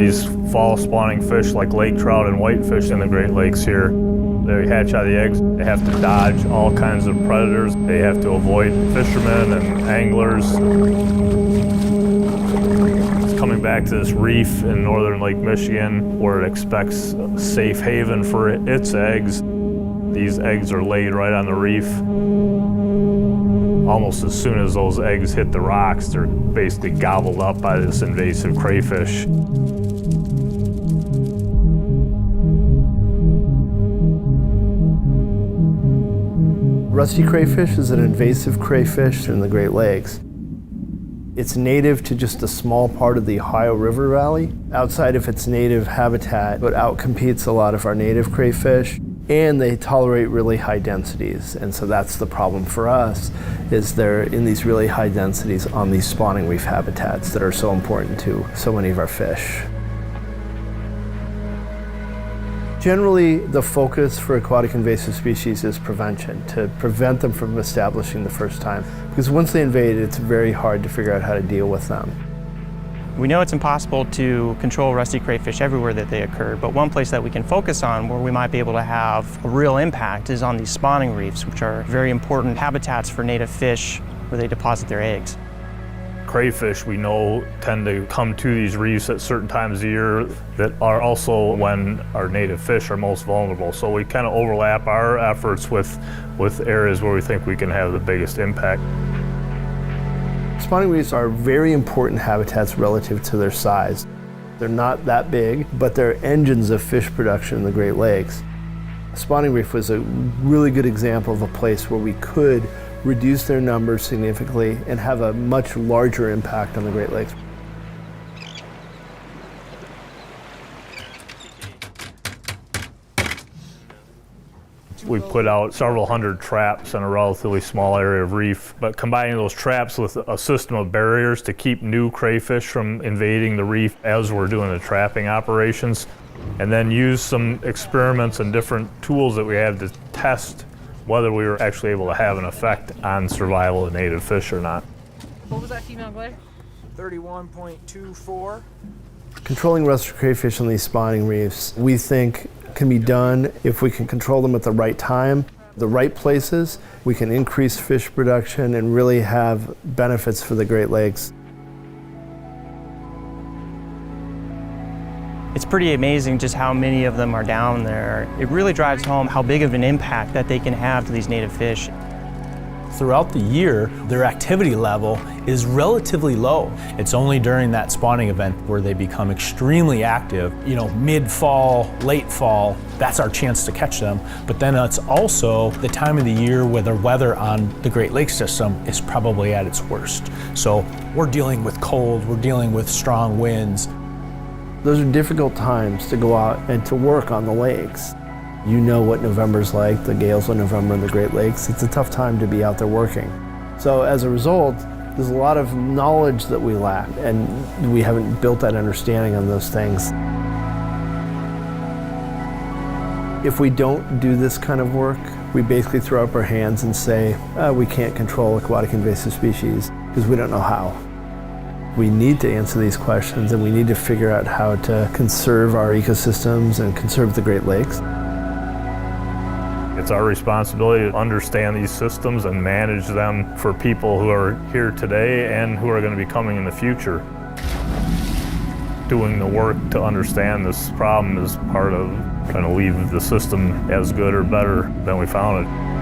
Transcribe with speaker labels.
Speaker 1: These fall spawning fish like lake trout and whitefish in the Great Lakes here, they hatch out of the eggs. They have to dodge all kinds of predators. They have to avoid fishermen and anglers. It's coming back to this reef in northern Lake Michigan where it expects a safe haven for its eggs. These eggs are laid right on the reef. Almost as soon as those eggs hit the rocks, they're basically gobbled up by this invasive crayfish.
Speaker 2: Rusty crayfish is an invasive crayfish in the Great Lakes. It's native to just a small part of the Ohio River Valley. Outside of its native habitat, it outcompetes a lot of our native crayfish, and they tolerate really high densities. And so that's the problem for us, is they're in these really high densities on these spawning reef habitats that are so important to so many of our fish. Generally, the focus for aquatic invasive species is prevention, to prevent them from establishing the first time. Because once they invade, it's very hard to figure out how to deal with them.
Speaker 3: We know it's impossible to control rusty crayfish everywhere that they occur, but one place that we can focus on where we might be able to have a real impact is on these spawning reefs, which are very important habitats for native fish where they deposit their eggs.
Speaker 1: Crayfish, we know, tend to come to these reefs at certain times of year that are also when our native fish are most vulnerable. So we kind of overlap our efforts with areas where we think we can have the biggest impact.
Speaker 2: Spawning reefs are very important habitats relative to their size. They're not that big, but they're engines of fish production in the Great Lakes. Spawning reef was a really good example of a place where we could reduce their numbers significantly and have a much larger impact on the Great Lakes.
Speaker 1: We put out several hundred traps in a relatively small area of reef, but combining those traps with a system of barriers to keep new crayfish from invading the reef as we're doing the trapping operations, and then use some experiments and different tools that we have to test whether we were actually able to have an effect on survival of native fish or not.
Speaker 4: What was that female glare? 31.24.
Speaker 2: Controlling rusty crayfish on these spawning reefs, we think, can be done if we can control them at the right time, the right places. We can increase fish production and really have benefits for the Great Lakes.
Speaker 3: It's pretty amazing just how many of them are down there. It really drives home how big of an impact that they can have to these native fish.
Speaker 5: Throughout the year, their activity level is relatively low. It's only during that spawning event where they become extremely active. You know, mid-fall, late fall, that's our chance to catch them. But then it's also the time of the year where the weather on the Great Lakes system is probably at its worst. So we're dealing with cold, we're dealing with strong winds.
Speaker 2: Those are difficult times to go out and to work on the lakes. You know what November's like, the gales of November in the Great Lakes. It's a tough time to be out there working. So as a result, there's a lot of knowledge that we lack, and we haven't built that understanding on those things. If we don't do this kind of work, we basically throw up our hands and say, we can't control aquatic invasive species because we don't know how. We need to answer these questions, and we need to figure out how to conserve our ecosystems and conserve the Great Lakes.
Speaker 1: It's our responsibility to understand these systems and manage them for people who are here today and who are going to be coming in the future. Doing the work to understand this problem is part of trying to leave the system as good or better than we found it.